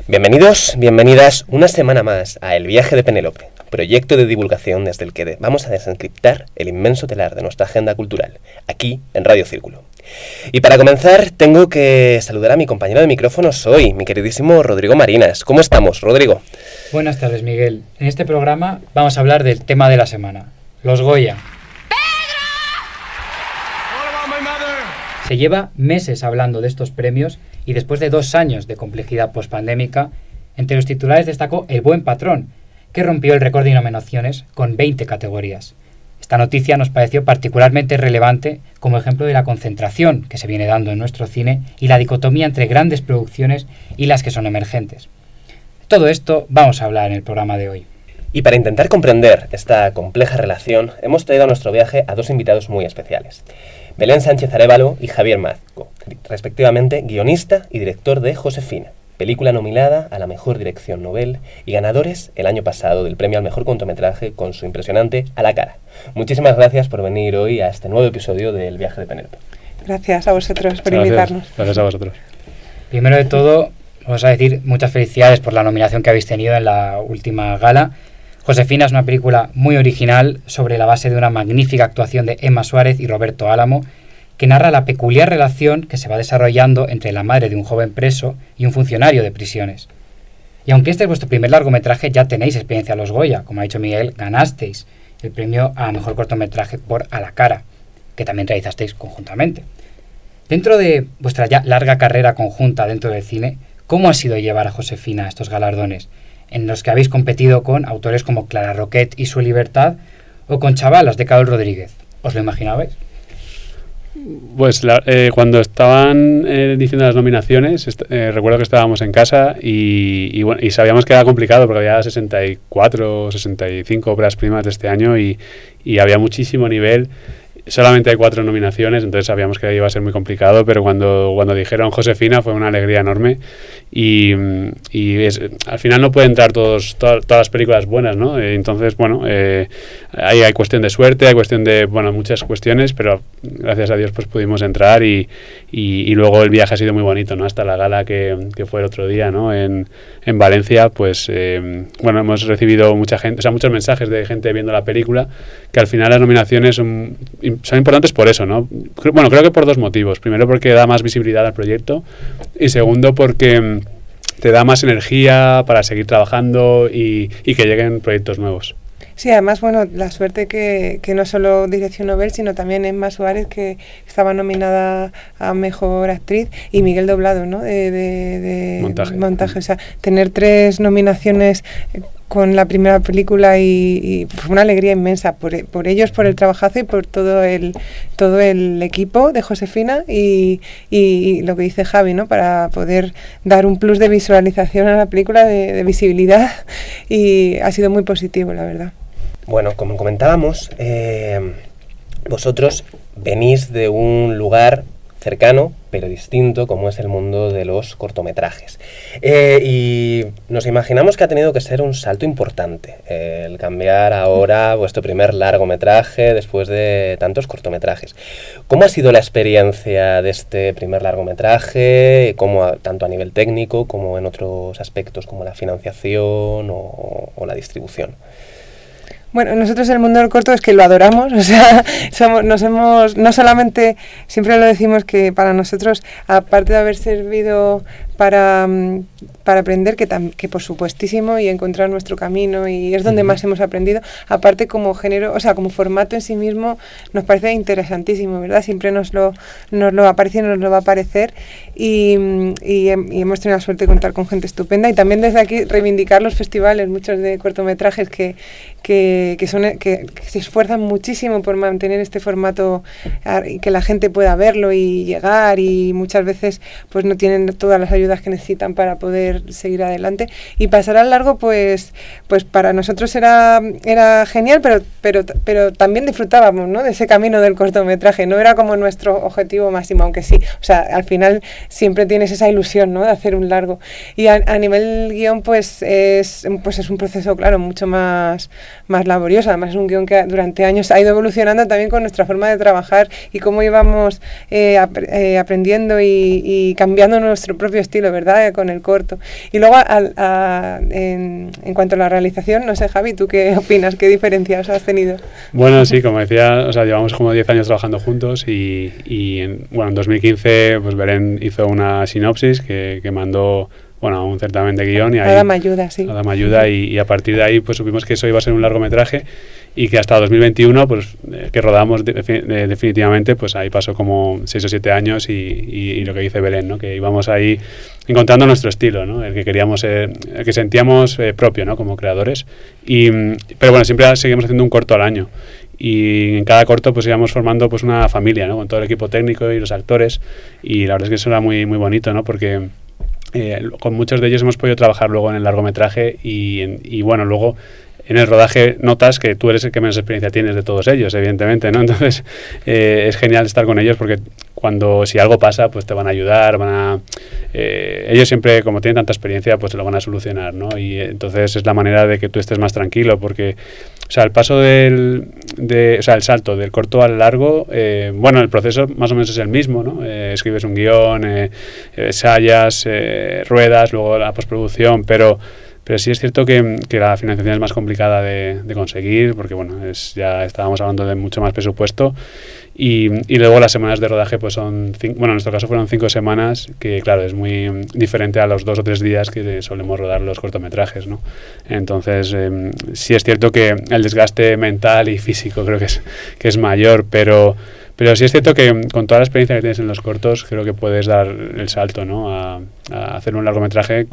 Bienvenidos, bienvenidas una semana más a El Viaje de Penélope, proyecto de divulgación desde el que vamos a desencriptar el inmenso telar de nuestra agenda cultural, aquí en Radio Círculo. Y para comenzar, tengo que saludar a mi compañero de micrófonos hoy, mi queridísimo Rodrigo Marinas. ¿Cómo estamos, Rodrigo? Buenas tardes, Miguel. En este programa vamos a hablar del tema de la semana, los Goya. Se lleva meses hablando de estos premios y después de 2 años de complejidad pospandémica, entre los titulares destacó El Buen Patrón, que rompió el récord de nominaciones con 20 categorías. Esta noticia nos pareció particularmente relevante como ejemplo de la concentración que se viene dando en nuestro cine y la dicotomía entre grandes producciones y las que son emergentes. De todo esto vamos a hablar en el programa de hoy. Y para intentar comprender esta compleja relación, hemos traído a nuestro viaje a 2 invitados muy especiales. Belén Sánchez Arévalo y Javier Mazco, respectivamente guionista y director de Josefina, película nominada a la Mejor Dirección Nobel y ganadores el año pasado del premio al Mejor Cortometraje con su impresionante A la cara. Muchísimas gracias por venir hoy a este nuevo episodio del Viaje de Penélope. Gracias a vosotros por invitarnos. Gracias a vosotros. Primero de todo, vamos a decir muchas felicidades por la nominación que habéis tenido en la última gala. Josefina es una película muy original sobre la base de una magnífica actuación de Emma Suárez y Roberto Álamo, que narra la peculiar relación que se va desarrollando entre la madre de un joven preso y un funcionario de prisiones. Y aunque este es vuestro primer largometraje, ya tenéis experiencia en los Goya. Como ha dicho Miguel, ganasteis el premio a Mejor Cortometraje por A la cara, que también realizasteis conjuntamente. Dentro de vuestra ya larga carrera conjunta dentro del cine, ¿cómo ha sido llevar a Josefina a estos galardones, en los que habéis competido con autores como Clara Roquet y Su Libertad, o con chavalas de Carol Rodríguez? ¿Os lo imaginabais? Pues cuando estaban diciendo las nominaciones, recuerdo que estábamos en casa y sabíamos que era complicado porque había 64 o 65 obras primas de este año y había muchísimo nivel. Solamente hay 4 nominaciones, entonces sabíamos que iba a ser muy complicado, pero cuando dijeron Josefina fue una alegría enorme y al final no pueden entrar todas las películas buenas, ¿no? Entonces, bueno, ahí hay cuestión de suerte, hay cuestión de, muchas cuestiones, pero gracias a Dios pues pudimos entrar y luego el viaje ha sido muy bonito, ¿no? Hasta la gala que fue el otro día, ¿no? En Valencia, pues, hemos recibido muchos mensajes de gente viendo la película, que al final las nominaciones son importantes por eso, ¿no? Bueno, creo que por 2 motivos. Primero, porque da más visibilidad al proyecto y segundo, porque te da más energía para seguir trabajando y que lleguen proyectos nuevos. Sí, además, la suerte que no solo Dirección Nobel, sino también Emma Suárez, que estaba nominada a Mejor Actriz, y Miguel Doblado, ¿no? De montaje. O sea, tener 3 nominaciones con la primera película y fue una alegría inmensa por ellos, por el trabajazo y por todo el equipo de Josefina y lo que dice Javi, ¿no? Para poder dar un plus de visualización a la película, de visibilidad, y ha sido muy positivo, la verdad. Bueno, como comentábamos, vosotros venís de un lugar cercano, pero distinto, como es el mundo de los cortometrajes. Y nos imaginamos que ha tenido que ser un salto importante el cambiar ahora vuestro primer largometraje después de tantos cortometrajes. ¿Cómo ha sido la experiencia de este primer largometraje, tanto a nivel técnico como en otros aspectos como la financiación o la distribución? Bueno, nosotros el mundo del corto es que lo adoramos, o sea, no solamente, siempre lo decimos que para nosotros, aparte de haber servido para aprender, que por supuestísimo, y encontrar nuestro camino, y es donde más hemos aprendido, aparte como género, o sea, como formato en sí mismo, nos parece interesantísimo, ¿verdad? Siempre nos lo aparece y nos lo va a aparecer, y hemos tenido la suerte de contar con gente estupenda, y también desde aquí reivindicar los festivales, muchos de cortometrajes que se esfuerzan muchísimo por mantener este formato y que la gente pueda verlo y llegar, y muchas veces pues no tienen todas las ayudas que necesitan para poder seguir adelante, y pasar al largo pues para nosotros era genial, pero también disfrutábamos, ¿no? De ese camino del cortometraje. No era como nuestro objetivo máximo, aunque sí, o sea, al final siempre tienes esa ilusión, ¿no? De hacer un largo, y a nivel guión pues es un proceso, claro, mucho más laborioso. Además es un guión que durante años ha ido evolucionando también con nuestra forma de trabajar y cómo íbamos aprendiendo y cambiando nuestro propio estilo estilo, ¿verdad? Con el corto. Y luego, en cuanto a la realización, no sé, Javi, ¿tú qué opinas? ¿Qué diferencias has tenido? Bueno, sí, como decía, o sea, llevamos como 10 años trabajando juntos y en 2015 pues Belén hizo una sinopsis que mandó, bueno, a un certamen de guión y ahí Adam Ayuda, sí. Adam Ayuda y a partir de ahí pues supimos que eso iba a ser un largometraje y que hasta 2021 pues que rodamos definitivamente, pues ahí pasó como 6 o 7 años y lo que dice Belén, ¿no? Que íbamos ahí encontrando nuestro estilo, ¿no? El que queríamos, el que sentíamos propio, ¿no? Como creadores pero bueno, siempre seguimos haciendo un corto al año y en cada corto pues íbamos formando pues una familia, ¿no? Con todo el equipo técnico y los actores y la verdad es que eso era muy, muy bonito, ¿no? Porque con muchos de ellos hemos podido trabajar luego en el largometraje y bueno, luego en el rodaje notas que tú eres el que menos experiencia tienes de todos ellos, evidentemente, ¿no? Entonces es genial estar con ellos porque si algo pasa, pues te van a ayudar, ellos siempre, como tienen tanta experiencia, pues te lo van a solucionar, ¿no? Y entonces es la manera de que tú estés más tranquilo porque, o sea, el paso el salto del corto al largo, bueno, el proceso más o menos es el mismo, ¿no? Escribes un guión, ensayas, ruedas, luego la postproducción, pero sí es cierto que la financiación es más complicada de conseguir porque, bueno, ya estábamos hablando de mucho más presupuesto y luego las semanas de rodaje pues son, bueno, en nuestro caso fueron 5 semanas, que claro, es muy diferente a los 2 o 3 días que solemos rodar los cortometrajes, ¿no? Entonces, sí es cierto que el desgaste mental y físico creo que es mayor, pero sí es cierto que con toda la experiencia que tienes en los cortos creo que puedes dar el salto, ¿no? A hacer un largometraje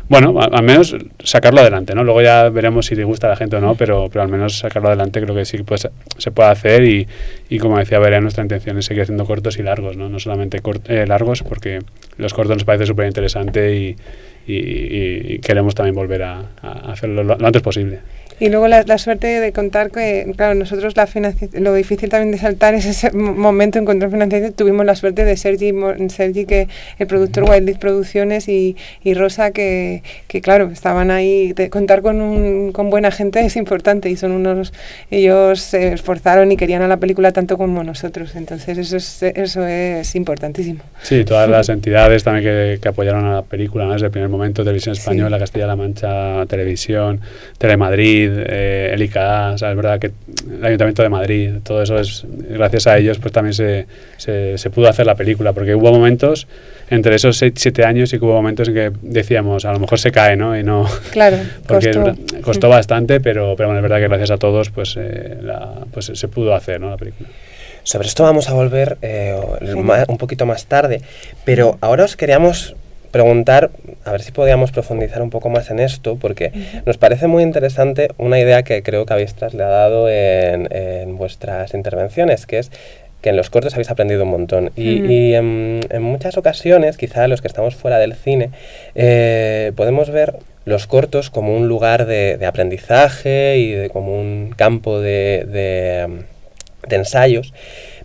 bueno, al menos sacarlo adelante, ¿no? Luego ya veremos si le gusta a la gente o no, pero al menos sacarlo adelante creo que sí pues, se puede hacer y como decía Belén, nuestra intención es seguir haciendo cortos y largos, ¿no? No solamente largos, porque los cortos nos parece súper interesante y queremos también volver a hacerlo lo antes posible. Y luego la suerte de contar que, claro, nosotros lo difícil también de saltar es ese momento de encontrar financiación. Tuvimos la suerte de Sergi, que el productor Wildlife Producciones y Rosa, que claro, estaban ahí. Contar con buena gente es importante y ellos se esforzaron y querían a la película tanto como nosotros. Entonces eso es importantísimo. Sí, todas las entidades también que apoyaron a la película, ¿no? Desde el primer momento, Televisión Española, sí. Castilla-La Mancha, Televisión, Telemadrid, el ICA, o sea, es verdad que el Ayuntamiento de Madrid, todo eso es gracias a ellos, pues también se pudo hacer la película, porque hubo momentos entre esos 7 años y que hubo momentos en que decíamos, a lo mejor se cae, ¿no? Y no, claro, porque costó bastante, pero bueno, es verdad que gracias a todos pues se pudo hacer, ¿no? La película. Sobre esto vamos a volver un poquito más tarde, pero ahora os queríamos preguntar, a ver si podíamos profundizar un poco más en esto, porque nos parece muy interesante una idea que creo que habéis trasladado en vuestras intervenciones, que es que en los cortos habéis aprendido un montón. Y en muchas ocasiones, quizá los que estamos fuera del cine, podemos ver los cortos como un lugar de aprendizaje y como un campo de ensayos,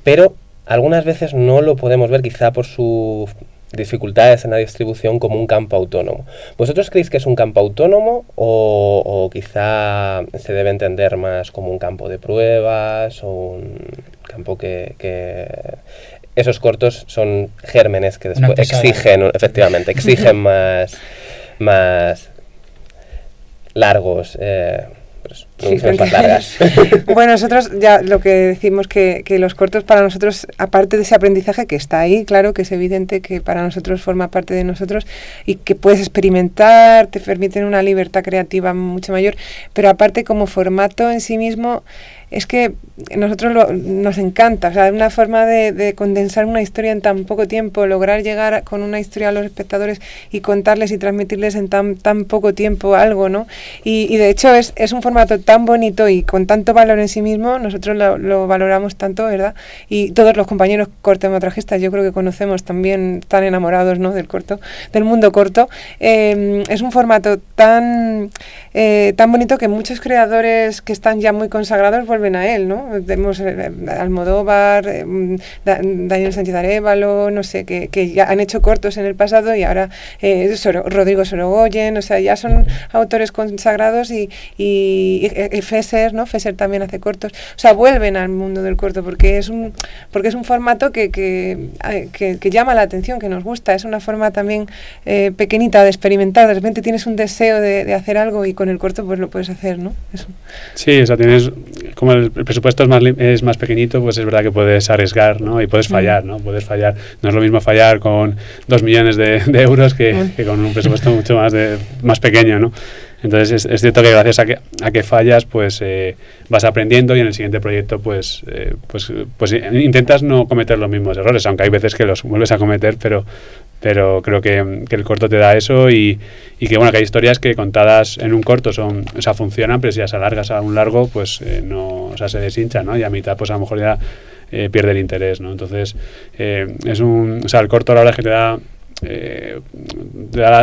pero algunas veces no lo podemos ver, quizá por su dificultades en la distribución, como un campo autónomo. ¿Vosotros creéis que es un campo autónomo o quizá se debe entender más como un campo de pruebas o un campo que esos cortos son gérmenes que después exigen más largos largas? Bueno, nosotros ya lo que decimos que los cortos para nosotros, aparte de ese aprendizaje que está ahí, claro, que es evidente que para nosotros forma parte de nosotros y que puedes experimentar, te permiten una libertad creativa mucho mayor, pero aparte como formato en sí mismo es que nosotros nos encanta, o sea, una forma de condensar una historia en tan poco tiempo, lograr llegar con una historia a los espectadores y contarles y transmitirles en tan poco tiempo algo, ¿no? Y de hecho es un formato tan bonito y con tanto valor en sí mismo, nosotros lo valoramos tanto, ¿verdad? Y todos los compañeros cortometrajistas, yo creo que conocemos también, están enamorados, ¿no? del mundo corto. Es un formato tan bonito que muchos creadores que están ya muy consagrados vuelven vuelven a él, ¿no? Tenemos Almodóvar, Daniel Sánchez Arévalo, no sé, que ya han hecho cortos en el pasado y ahora Rodrigo Sorogoyen, o sea, ya son autores consagrados y Fesser, ¿no? Fesser también hace cortos, o sea, vuelven al mundo del corto porque es un formato que llama la atención, que nos gusta, es una forma también pequeñita de experimentar, de repente tienes un deseo de hacer algo y con el corto pues lo puedes hacer, ¿no? Eso. Sí, o sea, como el presupuesto es más pequeñito, pues es verdad que puedes arriesgar, ¿no? Y puedes fallar, ¿no? Puedes fallar. No es lo mismo fallar con 2 millones de euros que con un presupuesto mucho más pequeño, ¿no? Entonces es cierto que gracias a que fallas, pues vas aprendiendo y en el siguiente proyecto pues intentas no cometer los mismos errores, aunque hay veces que los vuelves a cometer, pero creo que el corto te da eso y que bueno, que hay historias que contadas en un corto funcionan, pero si las alargas a un largo, pues no, o sea, se deshincha, ¿no? Y a mitad pues a lo mejor ya pierde el interés, ¿no? Entonces el corto la verdad es que te da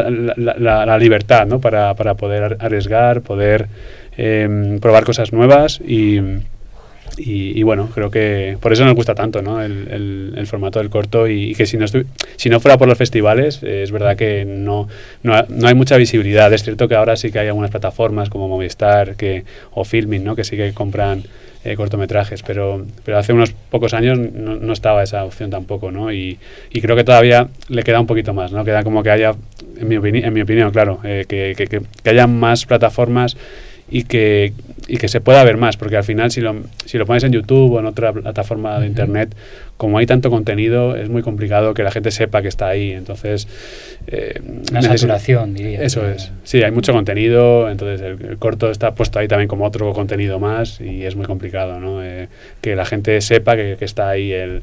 la libertad, ¿no? para poder arriesgar, poder probar cosas nuevas y bueno, creo que por eso nos gusta tanto, ¿no? el formato del corto y que si no fuera por los festivales, es verdad que no hay mucha visibilidad. Es cierto que ahora sí que hay algunas plataformas como Movistar o Filmin, ¿no? Que sí que compran cortometrajes, pero hace unos pocos años no estaba esa opción tampoco, ¿no? Y creo que todavía le queda un poquito más, ¿no? Queda como que haya, en mi opinión, claro, que haya más plataformas y que se pueda ver más, porque al final si lo pones en YouTube o en otra plataforma de internet, como hay tanto contenido, es muy complicado que la gente sepa que está ahí. Entonces una saturación, diría. Eso es. Sí, hay mucho contenido, entonces el corto está puesto ahí también como otro contenido más y es muy complicado, ¿no? Que la gente sepa que está ahí el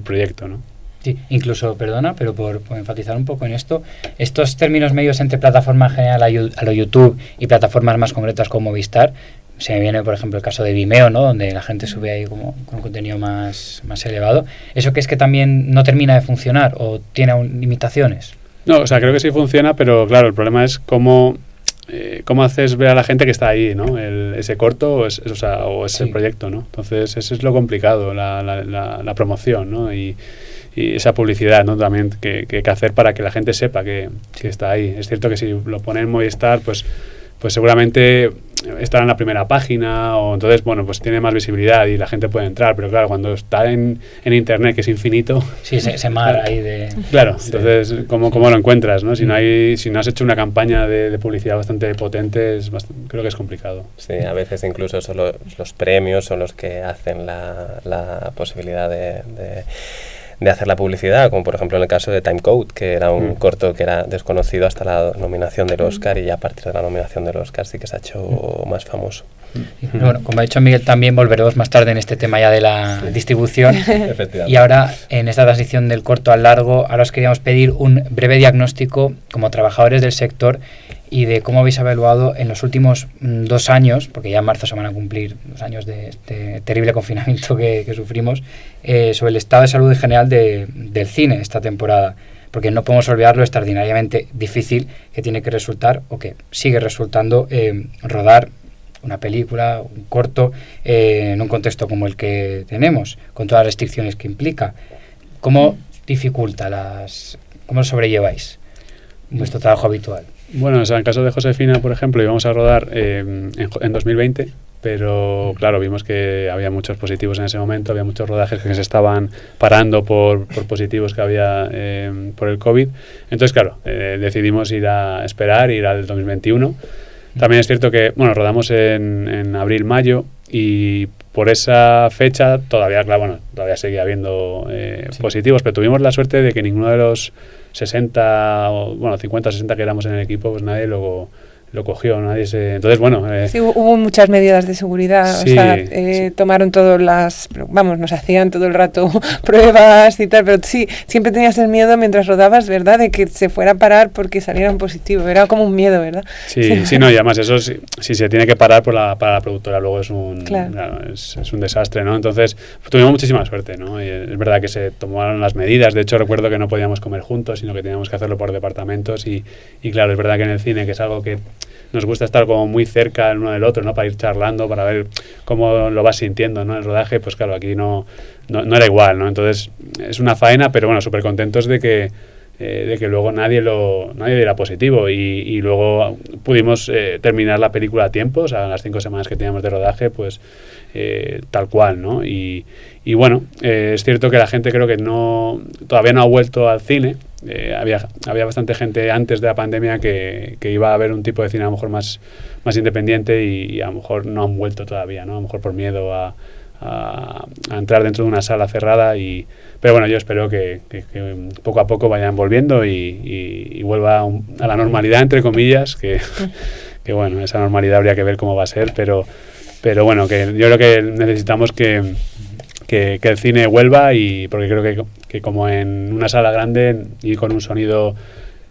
proyecto, ¿no? Sí, incluso, perdona, pero por enfatizar un poco en esto, estos términos medios entre plataforma en general a lo YouTube y plataformas más concretas como Movistar, se me viene por ejemplo el caso de Vimeo, ¿no? Donde la gente sube ahí como con un contenido más elevado. ¿Eso que es que también no termina de funcionar o tiene limitaciones? No, o sea, creo que sí funciona, pero claro, el problema es cómo haces ver a la gente que está ahí, ¿no? Ese corto o ese proyecto, ¿no? Entonces eso es lo complicado, la promoción, ¿no? Y esa publicidad, ¿no? También que hacer para que la gente sepa que está ahí. Es cierto que si lo ponen en Movistar, pues seguramente estará en la primera página o entonces, bueno, pues tiene más visibilidad y la gente puede entrar, pero claro, cuando está en internet, que es infinito... Sí, ese mar ahí de... Claro, entonces, ¿cómo lo encuentras, no? Si no has hecho una campaña de publicidad bastante potente, creo que es complicado. Sí, a veces incluso son los premios son los que hacen la posibilidad de hacer la publicidad, como por ejemplo en el caso de Timecode, que era un corto que era desconocido hasta la nominación del Oscar y ya a partir de la nominación del Oscar sí que se ha hecho más famoso. Bueno, como ha dicho Miguel, también volveremos más tarde en este tema ya de la distribución. Efectivamente. Y ahora, en esta transición del corto al largo, ahora os queríamos pedir un breve diagnóstico como trabajadores del sector y de cómo habéis evaluado en los últimos 2 años, porque ya en marzo se van a cumplir 2 años de este terrible confinamiento que sufrimos, sobre el estado de salud en general del cine esta temporada, porque no podemos olvidar lo extraordinariamente difícil que tiene que resultar, o que sigue resultando, rodar una película, un corto, en un contexto como el que tenemos, con todas las restricciones que implica. ¿Cómo dificulta cómo lo sobrelleváis vuestro trabajo habitual? Bueno, o sea, en el caso de Josefina, por ejemplo, íbamos a rodar en 2020, pero claro, vimos que había muchos positivos en ese momento, había muchos rodajes que se estaban parando por positivos que había por el COVID. Entonces, claro, decidimos ir al 2021. También es cierto que, bueno, rodamos en abril-mayo y por esa fecha todavía seguía habiendo positivos, pero tuvimos la suerte de que ninguno de los 50 o 60 que éramos en el equipo, pues nadie lo cogió, entonces bueno... sí, hubo muchas medidas de seguridad, sí, tomaron nos hacían todo el rato pruebas y tal, pero sí, siempre tenías el miedo mientras rodabas, ¿verdad?, de que se fuera a parar porque saliera un positivo, era como un miedo, ¿verdad? Sí, no, y además eso si se tiene que parar para la productora luego es un desastre, ¿no? Entonces tuvimos muchísima suerte, ¿no? Y es verdad que se tomaron las medidas, de hecho recuerdo que no podíamos comer juntos, sino que teníamos que hacerlo por departamentos y claro, es verdad que en el cine, que es algo que nos gusta estar como muy cerca el uno del otro, ¿no? Para ir charlando, para ver cómo lo vas sintiendo, ¿no? El rodaje, pues claro, aquí no era igual, ¿no? Entonces es una faena, pero bueno, súper contentos de que luego nadie diera positivo y luego pudimos terminar la película a tiempo, o sea, las 5 semanas que teníamos de rodaje, pues tal cual, ¿no? Y bueno, es cierto que la gente creo que todavía no ha vuelto al cine. Había bastante gente antes de la pandemia que iba a ver un tipo de cine a lo mejor más independiente y a lo mejor no han vuelto todavía, ¿no? A lo mejor por miedo a entrar dentro de una sala cerrada pero bueno, yo espero que poco a poco vayan volviendo y vuelva a la normalidad, entre comillas, que bueno, esa normalidad habría que ver cómo va a ser, pero bueno, que yo creo que necesitamos que el cine vuelva porque creo que como en una sala grande y con un sonido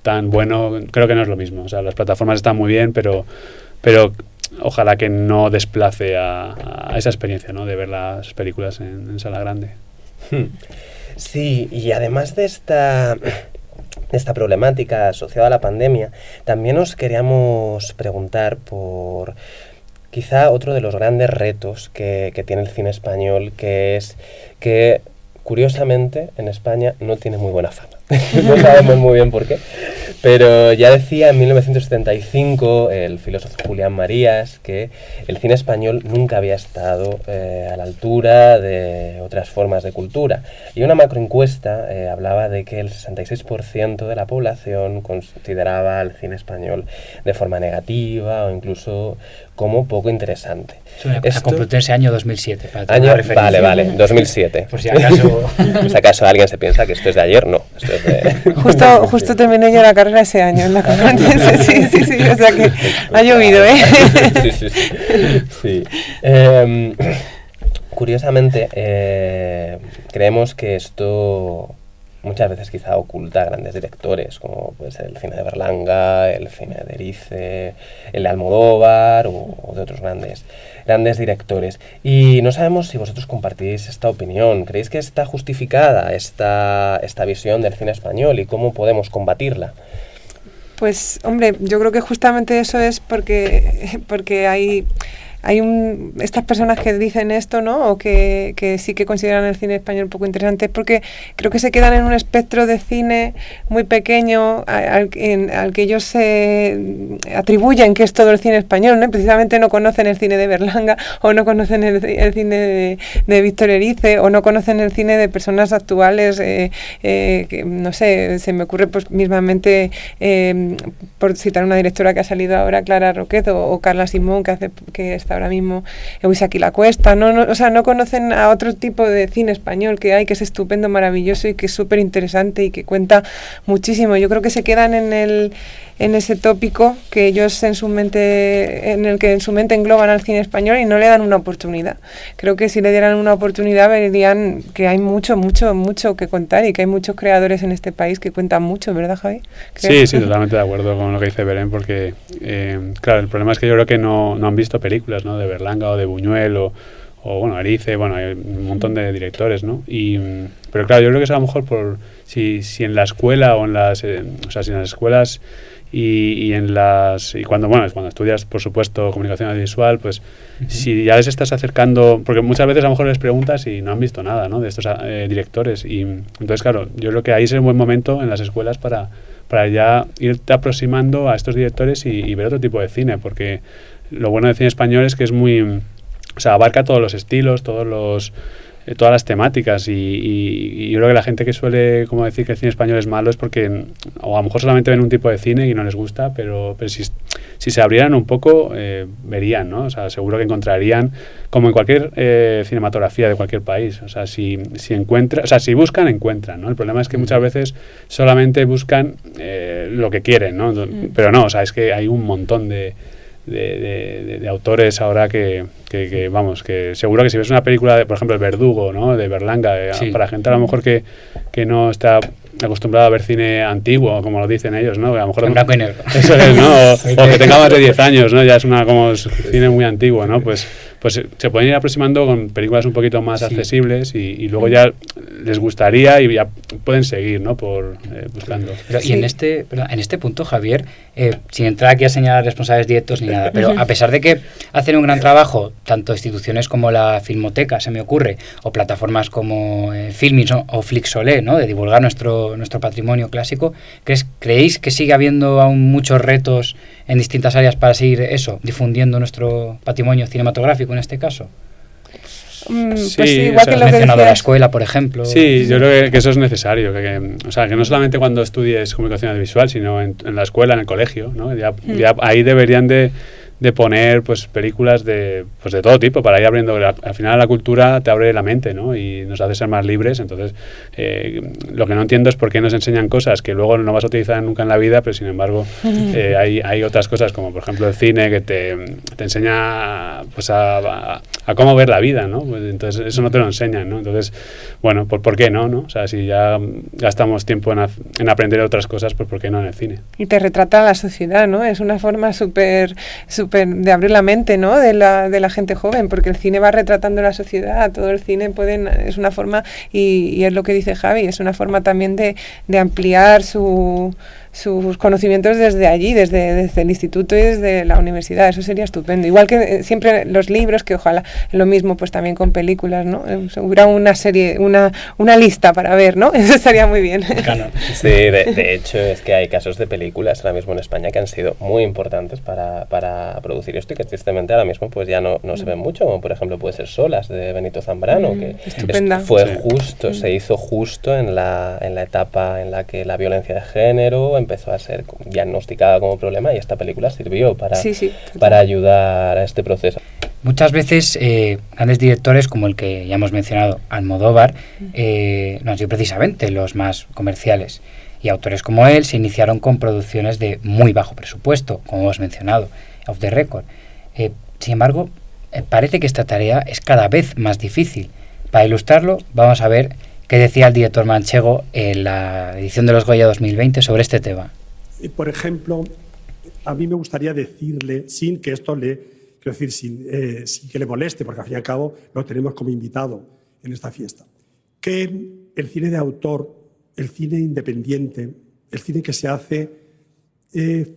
tan bueno, creo que no es lo mismo. O sea, las plataformas están muy bien, pero ojalá que no desplace a esa experiencia, ¿no? De ver las películas en sala grande. Sí, y además de esta problemática asociada a la pandemia, también os queríamos preguntar por quizá otro de los grandes retos que tiene el cine español, que es que curiosamente en España no tiene muy buena fama. No sabemos muy bien por qué, pero ya decía en 1975 el filósofo Julián Marías que el cine español nunca había estado a la altura de otras formas de cultura. Y una macroencuesta hablaba de que el 66% de la población consideraba al cine español de forma negativa o incluso como poco interesante. Es Complutense año 2007. Vale, 2007. Por si acaso... Por si acaso alguien se piensa que esto es de ayer, no. Esto es de... Justo terminé yo la carrera ese año en la Complutense, sí, o sea que ha llovido, ¿eh? Sí. Curiosamente, creemos que esto muchas veces quizá oculta a grandes directores, como puede ser el cine de Berlanga, el cine de Erice, el de Almodóvar o de otros grandes directores. Y no sabemos si vosotros compartís esta opinión. ¿Creéis que está justificada esta visión del cine español y cómo podemos combatirla? Pues, hombre, yo creo que justamente eso es porque hay estas personas que dicen esto, ¿no? O que sí que consideran el cine español poco interesante, es porque creo que se quedan en un espectro de cine muy pequeño al que ellos se atribuyen que es todo el cine español, ¿no? Precisamente no conocen el cine de Berlanga, o no conocen el cine de Víctor Erice, o no conocen el cine de personas actuales, que, no sé, se me ocurre pues mismamente, por citar una directora que ha salido ahora, Clara Roquet, o Carla Simón, que está ahora mismo Eusaki La Cuesta, o sea, no conocen a otro tipo de cine español que hay, que es estupendo, maravilloso y que es súper interesante y que cuenta muchísimo. Yo creo que se quedan en ese tópico que ellos en el que en su mente engloban al cine español y no le dan una oportunidad. Creo que si le dieran una oportunidad verían que hay mucho que contar y que hay muchos creadores en este país que cuentan mucho, ¿verdad, Javi? Sí, totalmente de acuerdo con lo que dice Belén, porque claro, el problema es que yo creo que no han visto películas, ¿no? De Berlanga o de Buñuel o bueno, Erice, bueno, hay un montón de directores, ¿no? Pero claro, yo creo que es a lo mejor por si en la escuela o en las o sea, si en las escuelas y cuando estudias, por supuesto, comunicación audiovisual, pues si ya les estás acercando, porque muchas veces a lo mejor les preguntas y no han visto nada, ¿no? De estos directores, y entonces claro, yo creo que ahí es un buen momento en las escuelas para ya irte aproximando a estos directores y ver otro tipo de cine, porque lo bueno del cine español es que es muy, o sea, abarca todos los estilos, todas las temáticas, y yo creo que la gente que suele como decir que el cine español es malo es porque o a lo mejor solamente ven un tipo de cine y no les gusta, pero si se abrieran un poco verían, ¿no? O sea, seguro que encontrarían, como en cualquier cinematografía de cualquier país, o sea, si buscan, encuentran, ¿no? El problema es que muchas veces solamente buscan lo que quieren, ¿no? Pero no, o sea, es que hay un montón de autores ahora que vamos, que seguro que si ves una película por ejemplo El Verdugo, ¿no? De Berlanga, para gente a lo mejor que no está acostumbrada a ver cine antiguo, como lo dicen ellos, ¿no? Que a lo mejor en blanco y negro. Eso es, ¿no? O que tenga más de 10 años, ¿no? Ya es como cine muy antiguo, ¿no? Pues pues se pueden ir aproximando con películas un poquito más Sí. accesibles y luego ya les gustaría y ya pueden seguir, ¿no? Por buscando. Pero, Sí. y en este punto, Javier, sin entrar aquí a señalar responsables directos ni nada, pero a pesar de que hacen un gran trabajo, tanto instituciones como la Filmoteca, se me ocurre, o plataformas como Filmix o Flixolé, ¿no? De divulgar nuestro patrimonio clásico, ¿creéis que sigue habiendo aún muchos retos en distintas áreas para seguir eso, difundiendo nuestro patrimonio cinematográfico en este caso? Pues Sí, sí, o igual sea, que Has lo que mencionado la decías. escuela, por ejemplo. Sí, yo creo que eso es necesario, o sea, que no solamente cuando estudies comunicación audiovisual, sino en la escuela, en el colegio, ¿no? Ya ahí deberían de poner pues películas de todo tipo para ir abriendo. Al final la cultura te abre la mente, ¿no? Y nos hace ser más libres. Entonces lo que no entiendo es por qué nos enseñan cosas que luego no vas a utilizar nunca en la vida, pero sin embargo hay otras cosas como por ejemplo el cine que te enseña pues a cómo ver la vida, ¿no? Pues, entonces eso no te lo enseñan, ¿no? Entonces bueno, ¿por qué no? O sea, si ya gastamos tiempo en aprender otras cosas, pues ¿por qué no en el cine? Y te retrata la sociedad, ¿no? Es una forma súper de abrir la mente, ¿no? De la gente joven, porque el cine va retratando la sociedad, todo el cine es una forma, y es lo que dice Javi, es una forma también de ampliar sus conocimientos desde allí, desde el instituto y desde la universidad. Eso sería estupendo. Igual que siempre los libros, que ojalá lo mismo pues también con películas, ¿no? Hubiera una serie, una lista para ver, ¿no? Eso estaría muy bien. Sí, de hecho es que hay casos de películas ahora mismo en España que han sido muy importantes para producir esto y que tristemente ahora mismo pues ya no se ven mucho, como por ejemplo puede ser Solas de Benito Zambrano, que estupenda. se hizo justo en la etapa en la que la violencia de género empezó a ser diagnosticada como problema, y esta película sirvió para ayudar a este proceso. Muchas veces grandes directores como el que ya hemos mencionado, Almodóvar, no han sido precisamente los más comerciales, y autores como él se iniciaron con producciones de muy bajo presupuesto, como hemos mencionado, Off the Record. Sin embargo, parece que esta tarea es cada vez más difícil. Para ilustrarlo, vamos a ver qué decía el director manchego en la edición de los Goya 2020 sobre este tema. Por ejemplo, a mí me gustaría decirle, sin que esto sin que le moleste, porque al fin y al cabo lo tenemos como invitado en esta fiesta, que el cine de autor, el cine independiente, el cine que se hace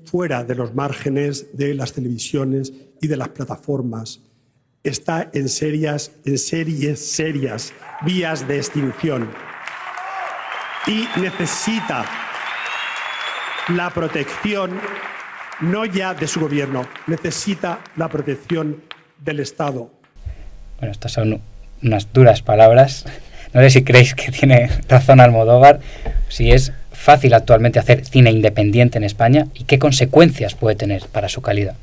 fuera de los márgenes de las televisiones y de las plataformas, está en serias vías de extinción y necesita la protección no ya de su gobierno, necesita la protección del Estado. Bueno, estas son unas duras palabras. No sé si creéis que tiene razón Almodóvar, si es fácil actualmente hacer cine independiente en España y qué consecuencias puede tener para su calidad.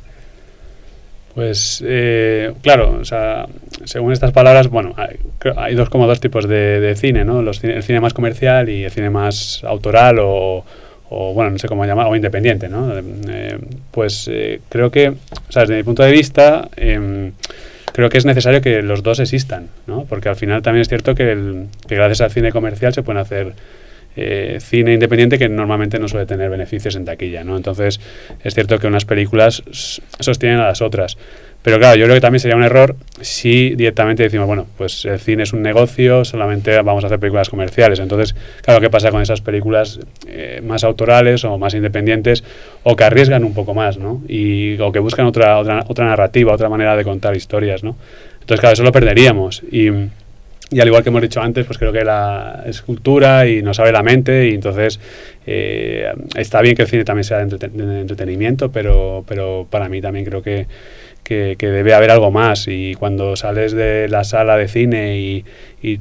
Pues claro, o sea, según estas palabras, bueno, hay dos tipos de cine, ¿no? El cine más comercial y el cine más autoral o bueno, no sé cómo llamar, o independiente, ¿no? Creo que, o sea, desde mi punto de vista, creo que es necesario que los dos existan, ¿no? Porque al final también es cierto que gracias al cine comercial se pueden hacer cine independiente que normalmente no suele tener beneficios en taquilla, ¿no? Entonces es cierto que unas películas sostienen a las otras, pero claro, yo creo que también sería un error si directamente decimos, bueno, pues el cine es un negocio, solamente vamos a hacer películas comerciales. Entonces, claro, ¿qué pasa con esas películas más autorales o más independientes o que arriesgan un poco más, ¿no? O que buscan otra narrativa, otra manera de contar historias, ¿no? Entonces, claro, eso lo perderíamos. Y al igual que hemos dicho antes, pues creo que es cultura y nos abre la mente, y entonces está bien que el cine también sea de entretenimiento, pero para mí también creo que debe haber algo más, y cuando sales de la sala de cine y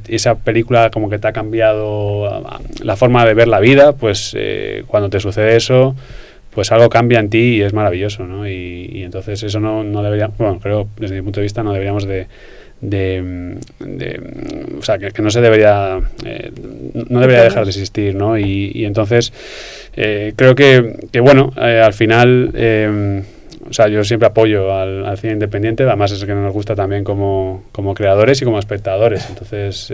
esa película como que te ha cambiado la forma de ver la vida, pues cuando te sucede eso, pues algo cambia en ti y es maravilloso, ¿no? Y entonces eso no debería, bueno, creo desde mi punto de vista no deberíamos o sea, que no se debería no debería dejar de existir, ¿no? Y entonces creo que bueno, al final o sea, yo siempre apoyo al cine independiente, además es que nos gusta también como creadores y como espectadores. Entonces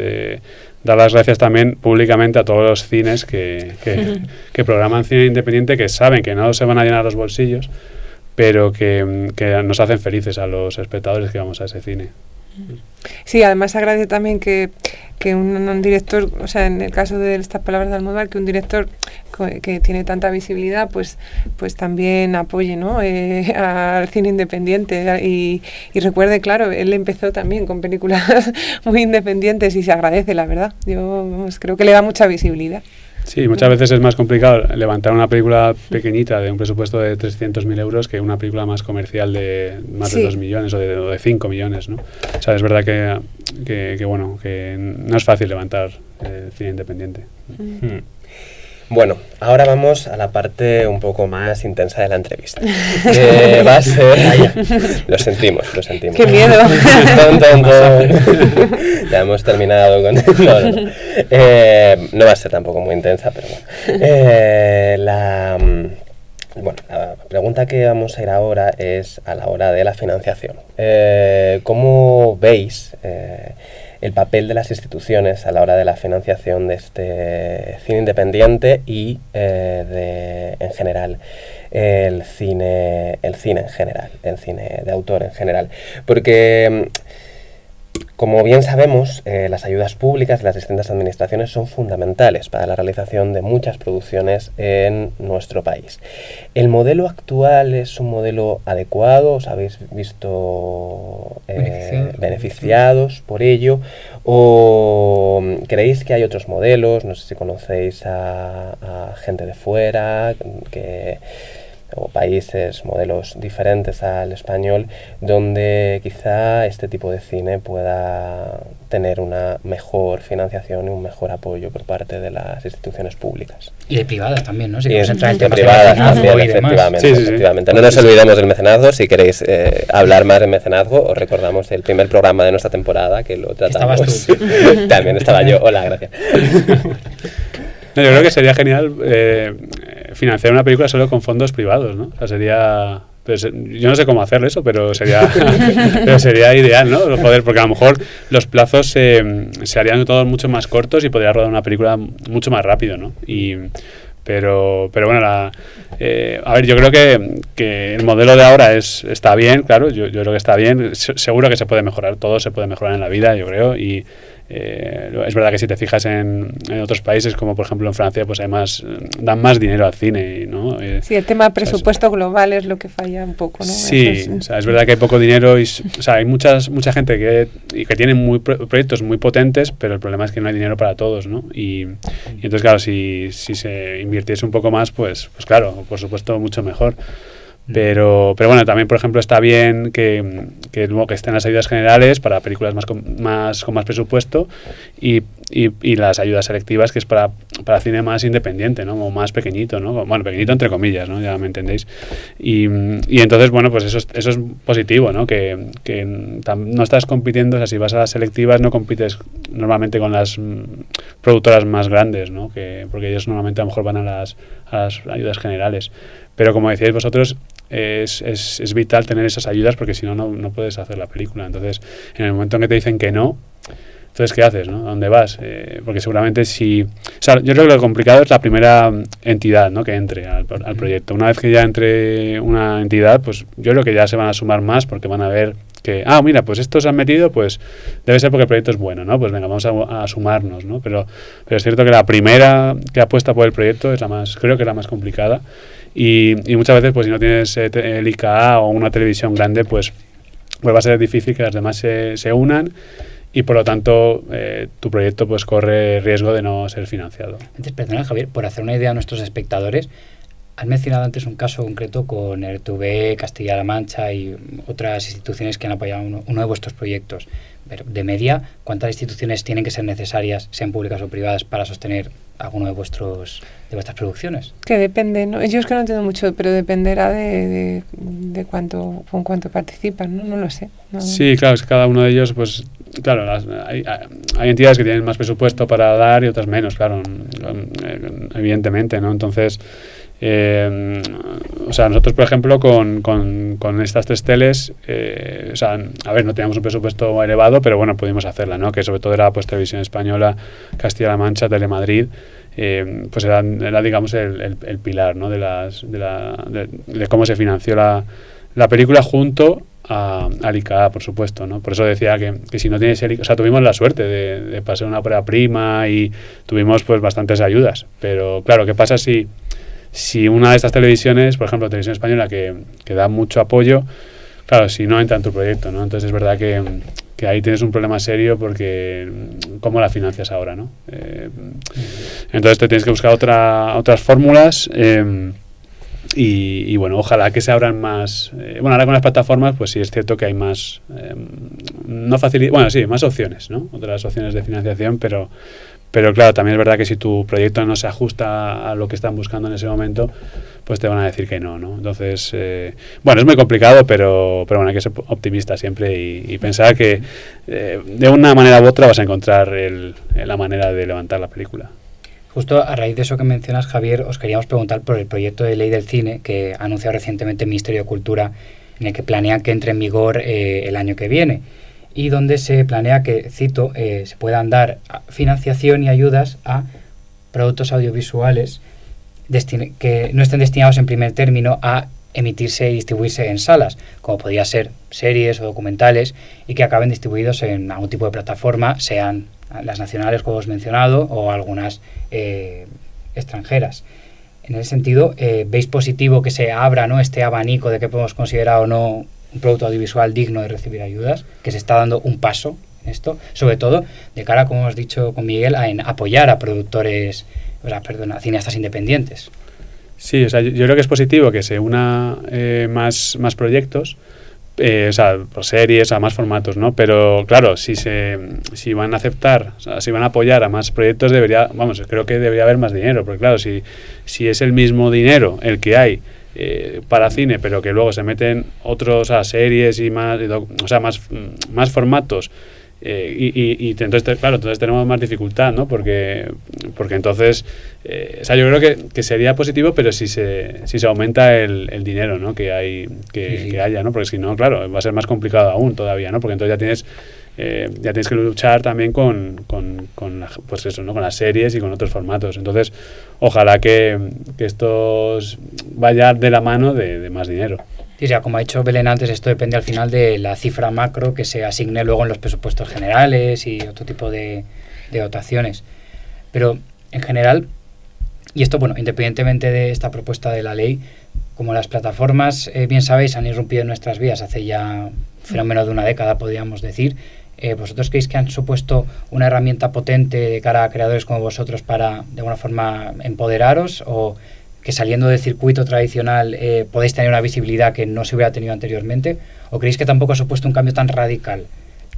dar las gracias también públicamente a todos los cines que programan cine independiente, que saben que no se van a llenar los bolsillos, pero que nos hacen felices a los espectadores que vamos a ese cine. Sí, además se agradece también que un director, o sea, en el caso de estas palabras de Almodóvar, que un director que tiene tanta visibilidad, pues también apoye, ¿no? Al cine independiente y recuerde, claro, él empezó también con películas muy independientes y se agradece, la verdad. Yo creo que le da mucha visibilidad. Sí, muchas veces es más complicado levantar una película pequeñita de un presupuesto de 300.000 euros que una película más comercial de más de 2 millones o de 5 millones, ¿no? O sea, es verdad que bueno, que no es fácil levantar cine independiente. Bueno, ahora vamos a la parte un poco más intensa de la entrevista. Va a ser... Lo sentimos. ¡Qué miedo! Ya hemos terminado con... No. No va a ser tampoco muy intensa, pero bueno. La pregunta que vamos a ir ahora es a la hora de la financiación. ¿Cómo veis el papel de las instituciones a la hora de la financiación de este cine independiente y en general el cine en general, el cine de autor en general? Porque como bien sabemos, las ayudas públicas de las distintas administraciones son fundamentales para la realización de muchas producciones en nuestro país. ¿El modelo actual es un modelo adecuado? ¿Os habéis visto beneficiados por ello? ¿O creéis que hay otros modelos? No sé si conocéis a gente de fuera o países, modelos diferentes al español, donde quizá este tipo de cine pueda tener una mejor financiación y un mejor apoyo por parte de las instituciones públicas. Y de privadas también, ¿no? Si y de privadas también, efectivamente. No nos olvidemos del mecenazgo. Si queréis hablar más de mecenazgo, os recordamos el primer programa de nuestra temporada que lo tratamos. Estabas tú. También estaba yo. Hola, gracias. No, yo creo que sería genial financiar una película solo con fondos privados, ¿no? O sea, sería... Pues, yo no sé cómo hacer eso, pero sería ideal, ¿no? Porque a lo mejor los plazos se harían todos mucho más cortos y podría rodar una película mucho más rápido, ¿no? Pero bueno, a ver, yo creo que el modelo de ahora está bien, claro, yo creo que está bien. Seguro que se puede mejorar, todo se puede mejorar en la vida, yo creo, y es verdad que si te fijas en otros países, como por ejemplo en Francia, pues además dan más dinero al cine, ¿no? Sí, el tema presupuesto global es lo que falla un poco, ¿no? Sí, o sea, es verdad que hay poco dinero y o sea, hay mucha gente que tiene proyectos muy potentes, pero el problema es que no hay dinero para todos, ¿no? Y entonces, claro, si se invirtiese un poco más, pues claro, por supuesto, mucho mejor. Pero bueno, también por ejemplo está bien que estén las ayudas generales para películas con más presupuesto y las ayudas selectivas, que es para cine más independiente, ¿no? O más pequeñito, ¿no? Bueno, pequeñito entre comillas, ¿no? Ya me entendéis. Y entonces, bueno, pues eso es positivo, ¿no? Que no estás compitiendo, o sea, si vas a las selectivas no compites normalmente con las productoras más grandes, ¿no? Porque ellos normalmente a lo mejor van a las ayudas generales. Pero como decíais vosotros, es vital tener esas ayudas, porque si no puedes hacer la película. Entonces, en el momento en que te dicen que no, entonces, ¿qué haces, no? ¿A dónde vas? Porque seguramente o sea, yo creo que lo complicado es la primera entidad, ¿no? Que entre al proyecto. Una vez que ya entre una entidad, pues yo creo que ya se van a sumar más, porque van a ver que, mira, pues estos han metido, pues debe ser porque el proyecto es bueno, ¿no? Pues venga, vamos a sumarnos, ¿no? Pero es cierto que la primera que apuesta por el proyecto creo que es la más complicada. Y muchas veces, pues si no tienes el IKA o una televisión grande, pues va a ser difícil que las demás se unan, y por lo tanto tu proyecto pues corre riesgo de no ser financiado. Antes, perdona, Javier, por hacer una idea a nuestros espectadores, has mencionado antes un caso concreto con RTV, Castilla-La Mancha y otras instituciones que han apoyado uno de vuestros proyectos. Pero de media, ¿cuántas instituciones tienen que ser necesarias, sean públicas o privadas, para sostener alguno de vuestras producciones? Que depende, ¿no? Yo es que no entiendo mucho, pero dependerá de con cuánto participan, ¿no? No lo sé. No. Sí, claro, es que cada uno de ellos, pues, claro, hay entidades que tienen más presupuesto para dar y otras menos, claro, evidentemente, ¿no? Entonces, o sea, nosotros, por ejemplo, con estas 3 teles, o sea, a ver, no teníamos un presupuesto elevado, pero bueno, pudimos hacerla, ¿no? Que sobre todo era pues Televisión Española, Castilla-La Mancha, Telemadrid pues era digamos, el pilar, ¿no? de cómo se financió la película junto al ICA, por supuesto, ¿no? Por eso decía que si no tienes el ICA, o sea, tuvimos la suerte de pasar una prueba prima y tuvimos pues bastantes ayudas, pero claro, ¿qué pasa si una de estas televisiones, por ejemplo, Televisión Española, que da mucho apoyo, claro, si no entra en tu proyecto, ¿no? Entonces es verdad que ahí tienes un problema serio porque ¿cómo la financias ahora, no? Entonces te tienes que buscar otras fórmulas. Y bueno, ojalá que se abran más. Bueno, ahora con las plataformas, pues sí es cierto que hay más. Más opciones, ¿no? Otras opciones de financiación, pero claro, también es verdad que si tu proyecto no se ajusta a lo que están buscando en ese momento, pues te van a decir que no, ¿no? Entonces, bueno, es muy complicado, pero bueno, hay que ser optimista siempre y pensar que de una manera u otra vas a encontrar la manera de levantar la película. Justo a raíz de eso que mencionas, Javier, os queríamos preguntar por el proyecto de ley del cine que ha anunciado recientemente el Ministerio de Cultura, en el que planean que entre en vigor el año que viene, y donde se planea que, cito, se puedan dar financiación y ayudas a productos audiovisuales que no estén destinados en primer término a emitirse y distribuirse en salas, como podría ser series o documentales, y que acaben distribuidos en algún tipo de plataforma, sean las nacionales, como os he mencionado, o algunas extranjeras. En ese sentido, ¿veis positivo que se abra, ¿no?, este abanico de qué podemos considerar o no un producto audiovisual digno de recibir ayudas? Que se está dando un paso en esto, sobre todo de cara, como hemos dicho con Miguel, en apoyar a productores, a cineastas independientes. Sí, o sea, yo creo que es positivo que se una más proyectos, o sea, por series, a más formatos, ¿no? Pero claro, si van a aceptar, o sea, si van a apoyar a más proyectos, creo que debería haber más dinero, porque claro, si es el mismo dinero el que hay para cine, pero que luego se meten otros series y más, o sea, más formatos, entonces, claro, entonces tenemos más dificultad, ¿no? Porque entonces, o sea, yo creo que sería positivo, pero si se aumenta el dinero, ¿no?, que haya, ¿no? Porque si no, claro, va a ser más complicado aún todavía, ¿no? Porque entonces ya tienes que luchar también con pues eso, ¿no?, con las series y con otros formatos. Entonces, ojalá que esto vaya de la mano de más dinero. Sí, o sea, como ha dicho Belén antes, esto depende al final de la cifra macro que se asigne luego en los presupuestos generales y otro tipo de dotaciones. Pero, en general, y esto, bueno, independientemente de esta propuesta de la ley, como las plataformas, bien sabéis, han irrumpido en nuestras vidas hace ya un fenómeno de una década, podríamos decir, ¿vosotros creéis que han supuesto una herramienta potente de cara a creadores como vosotros para, de alguna forma, empoderaros, o que saliendo del circuito tradicional podéis tener una visibilidad que no se hubiera tenido anteriormente? ¿O creéis que tampoco ha supuesto un cambio tan radical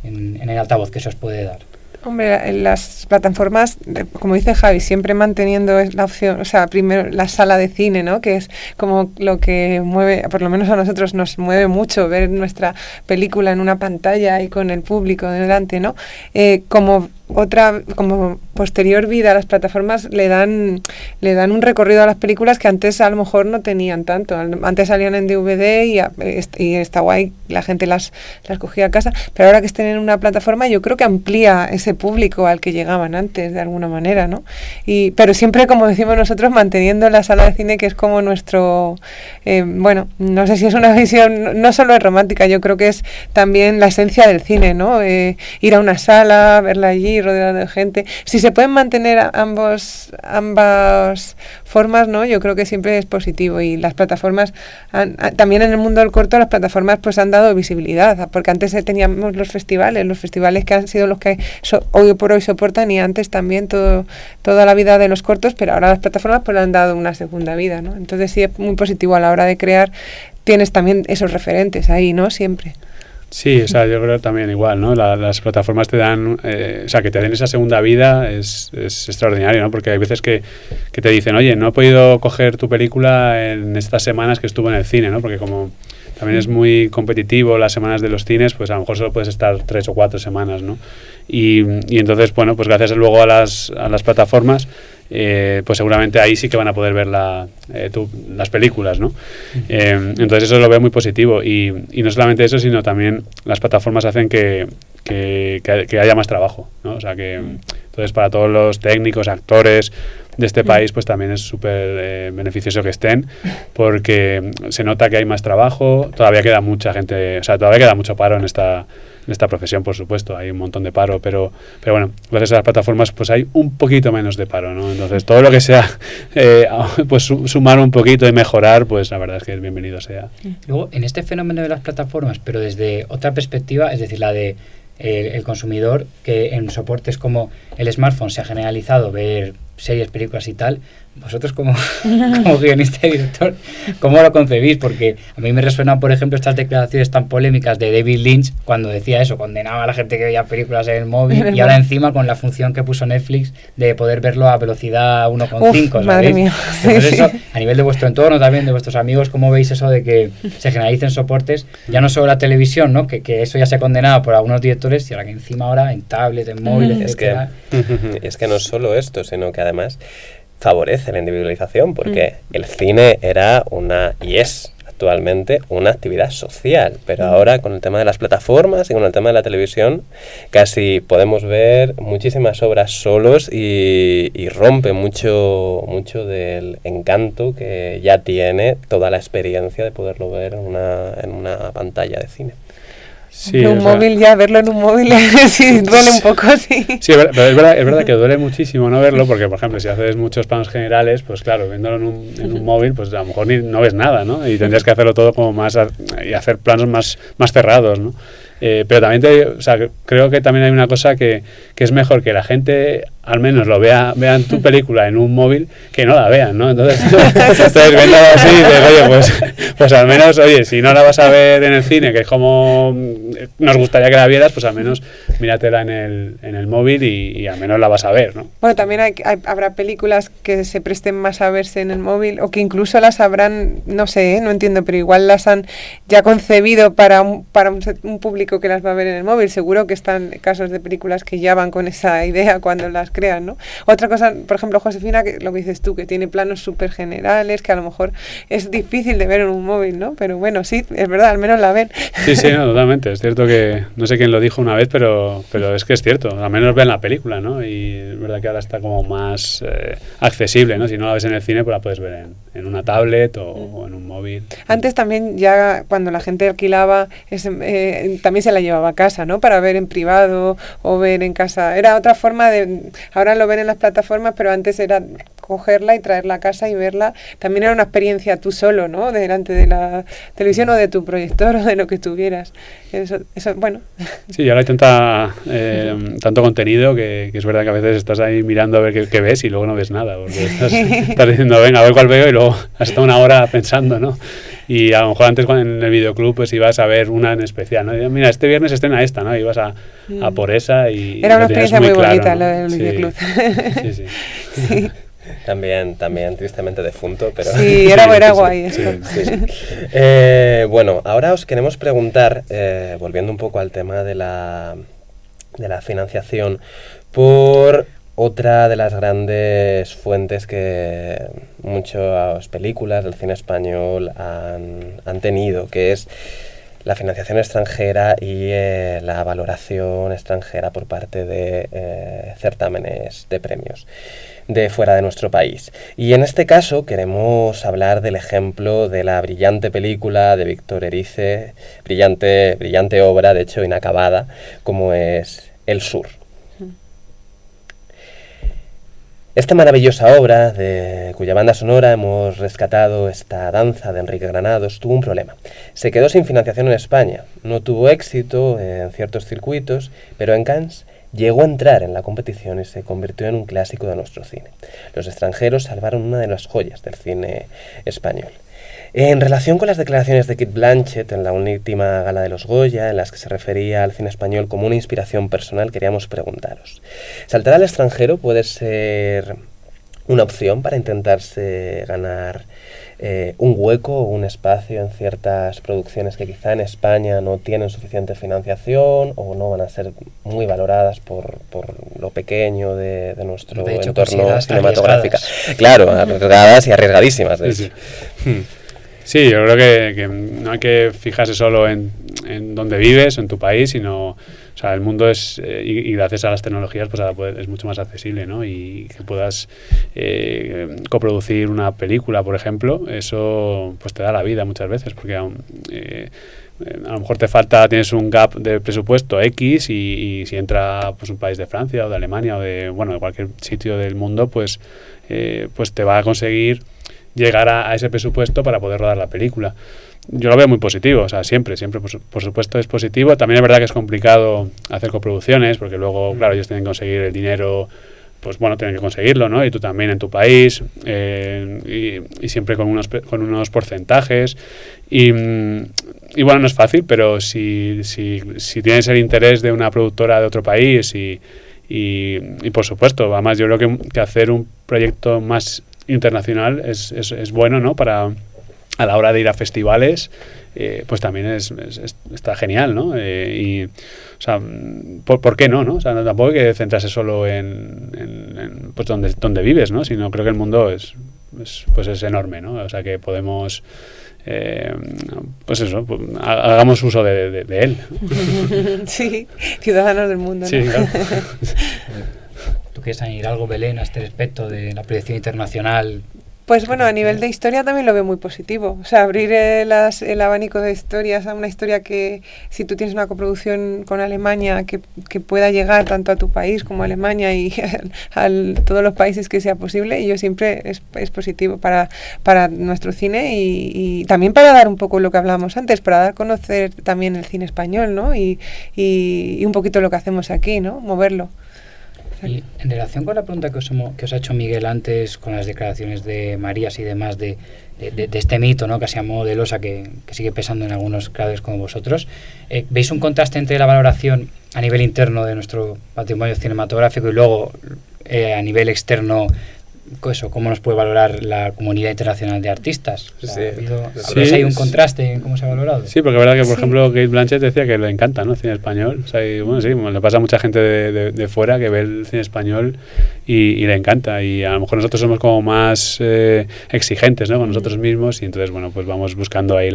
en el altavoz que se os puede dar? Hombre, las plataformas, como dice Javi, siempre manteniendo la opción, o sea, primero la sala de cine, ¿no?, que es como lo que mueve, por lo menos a nosotros nos mueve mucho ver nuestra película en una pantalla y con el público delante, ¿no? Como posterior vida a las plataformas le dan un recorrido a las películas que antes a lo mejor no tenían tanto. Antes salían en DVD y está guay, la gente las cogía a casa, pero ahora que estén en una plataforma yo creo que amplía ese público al que llegaban antes de alguna manera, ¿no? Pero siempre, como decimos nosotros, manteniendo la sala de cine, que es como nuestro bueno, no sé si es una visión, no solo es romántica, yo creo que es también la esencia del cine, ¿no? Ir a una sala, verla allí rodeado de gente. Si se pueden mantener ambas formas, ¿no?, yo creo que siempre es positivo. Y las plataformas también en el mundo del corto, las plataformas pues han dado visibilidad, porque antes teníamos los festivales que han sido los que hoy por hoy soportan, y antes también toda la vida de los cortos, pero ahora las plataformas pues le han dado una segunda vida, ¿no? Entonces sí es muy positivo a la hora de crear, tienes también esos referentes ahí, ¿no?, siempre. Sí, o sea, yo creo también igual, ¿no? Las plataformas te dan, o sea, que te den esa segunda vida es extraordinario, ¿no? Porque hay veces que te dicen, oye, no he podido coger tu película en estas semanas que estuvo en el cine, ¿no? Porque como también es muy competitivo las semanas de los cines, pues a lo mejor solo puedes estar 3 o 4 semanas, ¿no? Y entonces, bueno, pues gracias luego a las plataformas, pues seguramente ahí sí que van a poder ver las películas, ¿no? Entonces eso lo veo muy positivo, y no solamente eso, sino también las plataformas hacen que haya más trabajo, ¿no? O sea que entonces para todos los técnicos, actores, este país, pues también es súper beneficioso que estén, porque se nota que hay más trabajo, todavía queda mucha gente, o sea, todavía queda mucho paro en esta profesión, por supuesto, hay un montón de paro, pero bueno, gracias a las plataformas pues hay un poquito menos de paro, ¿no? Entonces todo lo que sea pues sumar un poquito y mejorar, pues la verdad es que es bienvenido sea. Luego, en este fenómeno de las plataformas, pero desde otra perspectiva, es decir, la de el consumidor, que en soportes como el smartphone se ha generalizado ver series, películas y tal, vosotros como guionista y director, ¿cómo lo concebís? Porque a mí me resuenan, por ejemplo, estas declaraciones tan polémicas de David Lynch cuando decía eso, condenaba a la gente que veía películas en el móvil, y ahora encima con la función que puso Netflix de poder verlo a velocidad 1,5, ¿sabéis? Madre mía. Entonces eso, a nivel de vuestro entorno también, de vuestros amigos, ¿cómo veis eso de que se generalicen soportes? Ya no solo la televisión, ¿no? Que eso ya se ha condenado por algunos directores, y ahora que encima ahora en tablet, en móvil, etcétera. Es que no es solo esto, sino que además favorece la individualización, porque el cine era y es actualmente una actividad social, pero ahora con el tema de las plataformas y con el tema de la televisión casi podemos ver muchísimas obras solos y rompe mucho del encanto que ya tiene toda la experiencia de poderlo ver en una pantalla de cine. Sí, en un móvil, ya verlo en un móvil sí, duele un poco, sí. Sí, pero es verdad que duele muchísimo no verlo, porque por ejemplo si haces muchos planos generales, pues claro, viéndolo en un móvil, pues a lo mejor no ves nada, ¿no? Y tendrías que hacerlo todo como más, y hacer planos más cerrados, ¿no? Pero también creo que también hay una cosa que es mejor que la gente al menos vean tu película en un móvil que no la vean, ¿no? Entonces viendo así, pues al menos, oye, si no la vas a ver en el cine, que es como nos gustaría que la vieras, pues al menos míratela en el móvil y al menos la vas a ver, ¿no? Bueno, también habrá películas que se presten más a verse en el móvil, o que incluso las habrán, no sé, no entiendo, pero igual las han ya concebido para un público que las va a ver en el móvil. Seguro que están casos de películas que ya van con esa idea cuando las crean, ¿no? Otra cosa, por ejemplo, Josefina, que lo que dices tú, que tiene planos súper generales, que a lo mejor es difícil de ver en un móvil, ¿no? Pero bueno, sí, es verdad, al menos la ven. Sí, no, totalmente. Es cierto que, no sé quién lo dijo una vez, pero es que es cierto, al menos ven la película, ¿no? Y es verdad que ahora está como más accesible, ¿no? Si no la ves en el cine, pues la puedes ver en una tablet o en un móvil. Antes también, ya cuando la gente alquilaba, también se la llevaba a casa, ¿no? Para ver en privado o ver en casa. Era otra forma ahora lo ven en las plataformas, pero antes era cogerla y traerla a casa y verla. También era una experiencia tú solo, ¿no? Delante de la televisión o de tu proyector o de lo que tuvieras. Eso bueno. Sí, y ahora hay tanto contenido que es verdad que a veces estás ahí mirando a ver qué ves y luego no ves nada, porque estás diciendo, venga, a ver cuál veo, y luego has estado una hora pensando, ¿no? Y a lo mejor antes en el videoclub pues ibas a ver una en especial, ¿no? Y, mira, este viernes estrena esta, ¿no? Ibas a por esa y era una experiencia muy claro, bonita, ¿no? lo del videoclub. Sí. Sí. También tristemente defunto, pero... Sí, era guay esto. Sí. Bueno, ahora os queremos preguntar, volviendo un poco al tema de la financiación, por otra de las grandes fuentes que muchas películas del cine español han tenido, que es la financiación extranjera y la valoración extranjera por parte de certámenes de premios de fuera de nuestro país. Y en este caso queremos hablar del ejemplo de la brillante película de Víctor Erice, brillante obra, de hecho inacabada, como es El Sur. Esta maravillosa obra, cuya banda sonora hemos rescatado esta danza de Enrique Granados, tuvo un problema. Se quedó sin financiación en España, no tuvo éxito en ciertos circuitos, pero en Cannes llegó a entrar en la competición y se convirtió en un clásico de nuestro cine. Los extranjeros salvaron una de las joyas del cine español. En relación con las declaraciones de Cate Blanchett en la última gala de los Goya, en las que se refería al cine español como una inspiración personal, queríamos preguntaros: ¿saltar al extranjero puede ser una opción para intentarse ganar un hueco o un espacio en ciertas producciones que quizá en España no tienen suficiente financiación o no van a ser muy valoradas por lo pequeño de nuestro entorno cinematográfico? Claro, arriesgadas y arriesgadísimas, de hecho. Sí, yo creo que no hay que fijarse solo en en donde vives, en tu país, sino, o sea, el mundo es, y gracias a las tecnologías, pues ahora es mucho más accesible, ¿no? Y que puedas coproducir una película, por ejemplo, eso pues te da la vida muchas veces, porque a lo mejor tienes un gap de presupuesto X y si entra pues un país de Francia o de Alemania o de cualquier sitio del mundo, pues te va a conseguir llegar a ese presupuesto para poder rodar la película. Yo lo veo muy positivo, o sea, siempre por supuesto es positivo. También es verdad que es complicado hacer coproducciones, porque luego, claro, ellos tienen que conseguir el dinero, pues bueno, tienen que conseguirlo, ¿no? Y tú también en tu país, y siempre con unos porcentajes. Y bueno, no es fácil, pero si tienes el interés de una productora de otro país y por supuesto, además yo creo que hacer un proyecto más internacional es bueno, ¿no? Para a la hora de ir a festivales, pues también está genial, ¿no? O sea, ¿por qué no? O sea, tampoco hay que centrarse solo en pues donde vives, ¿no? Sino creo que el mundo es enorme, ¿no? O sea, que podemos pues eso, pues, hagamos uso de él. Sí, ciudadanos del mundo, ¿no? Sí, claro. ¿Tú quieres añadir algo, Belén, a este respecto de la proyección internacional? Pues bueno, a nivel de historia también lo veo muy positivo. O sea, abrir el abanico de historias a una historia que, si tú tienes una coproducción con Alemania, que pueda llegar tanto a tu país como a Alemania y a todos los países que sea posible, y yo siempre es positivo para nuestro cine y también para dar un poco lo que hablábamos antes, para dar a conocer también el cine español, ¿no? Y un poquito lo que hacemos aquí, ¿no? Moverlo. Y en relación con la pregunta que os ha hecho Miguel antes, con las declaraciones de Marías y demás, de este mito, ¿no? Casi a modo de losa que sigue pesando en algunos creadores como vosotros, ¿veis un contraste entre la valoración a nivel interno de nuestro patrimonio cinematográfico y luego a nivel externo, eso, cómo nos puede valorar la comunidad internacional de artistas? O sea, ¿veis ahí un contraste en cómo se ha valorado? Sí, porque es verdad que, por ejemplo, Kate Blanchett decía que le encanta, ¿no?, el cine español. O sea, y, bueno, sí, le pasa a mucha gente de fuera que ve el cine español y le encanta. Y a lo mejor nosotros somos como más exigentes, ¿no?, con nosotros mismos, y entonces, bueno, pues vamos buscando ahí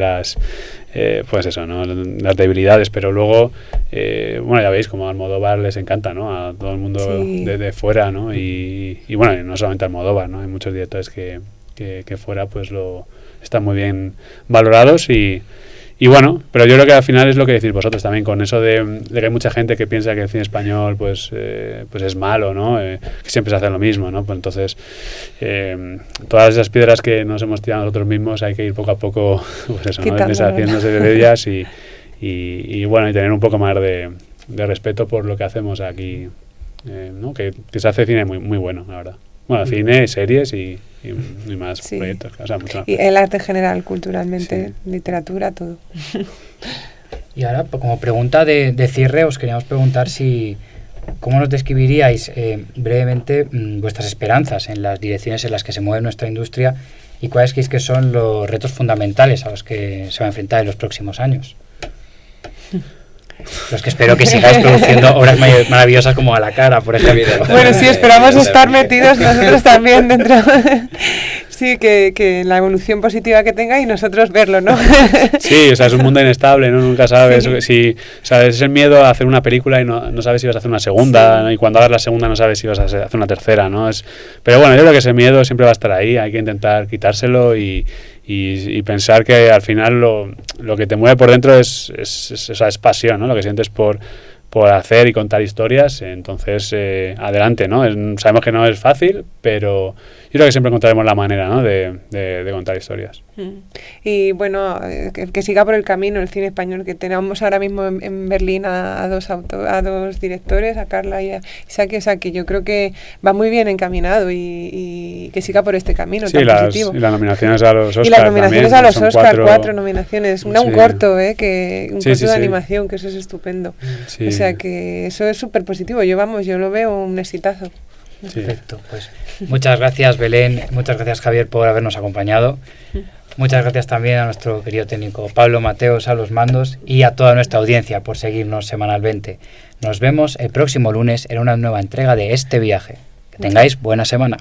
pues eso, ¿no?, las debilidades. Pero luego, bueno, ya veis, como a Almodóvar les encanta, ¿no?, a todo el mundo de fuera, ¿no? Y bueno, y no solamente a Almodóvar, ¿no? Hay muchos directores que fuera pues están muy bien valorados y bueno, pero yo creo que al final es lo que decís vosotros también, con eso de que hay mucha gente que piensa que el cine español pues es malo, ¿no? Que siempre se hace lo mismo, ¿no? Pues entonces todas esas piedras que nos hemos tirado nosotros mismos hay que ir poco a poco, pues eso, ¿no?, deshaciéndose de ellas y bueno, y tener un poco más de respeto por lo que hacemos aquí, ¿no? Que se hace cine muy, muy bueno, la verdad. Bueno, cine, series y más proyectos. O sea, mucho más. Y el arte en general, culturalmente, literatura, todo. Y ahora, como pregunta de cierre, os queríamos preguntar ¿cómo nos describiríais brevemente vuestras esperanzas en las direcciones en las que se mueve nuestra industria y cuáles creéis que son los retos fundamentales a los que se va a enfrentar en los próximos años? Los que espero que sigáis produciendo obras maravillosas como A la cara, por ejemplo. Bueno, sí, esperamos estar metidos nosotros también dentro. Sí, que la evolución positiva que tenga y nosotros verlo, ¿no? Sí, o sea, es un mundo inestable, ¿no? Nunca sabes si... O sea, es el miedo a hacer una película y no sabes si vas a hacer una segunda, ¿no? Y cuando hagas la segunda no sabes si vas a hacer una tercera, ¿no? Pero bueno, yo creo que ese miedo siempre va a estar ahí, hay que intentar quitárselo y pensar que al final lo que te mueve por dentro es pasión, ¿no? Lo que sientes por hacer y contar historias. Entonces, adelante, ¿no? Sabemos que no es fácil, pero yo creo que siempre encontraremos la manera, ¿no?, de contar historias. Y bueno, que siga por el camino el cine español, que tenemos ahora mismo en Berlín a dos directores, a Carla y a Isaki. O sea, que yo creo que va muy bien encaminado y que siga por este camino tan positivo. Y las nominaciones a los Oscar. Y las nominaciones también, a los Oscar, 4 nominaciones. Un corto, un corto de animación, que eso es estupendo. Sí. O sea, que eso es súper positivo. Yo lo veo un exitazo. Sí. Perfecto, pues muchas gracias, Belén, muchas gracias, Javier, por habernos acompañado. Muchas gracias también a nuestro querido técnico Pablo Mateos a los mandos y a toda nuestra audiencia por seguirnos semanalmente. Nos vemos el próximo lunes en una nueva entrega de Este Viaje. Que tengáis buena semana.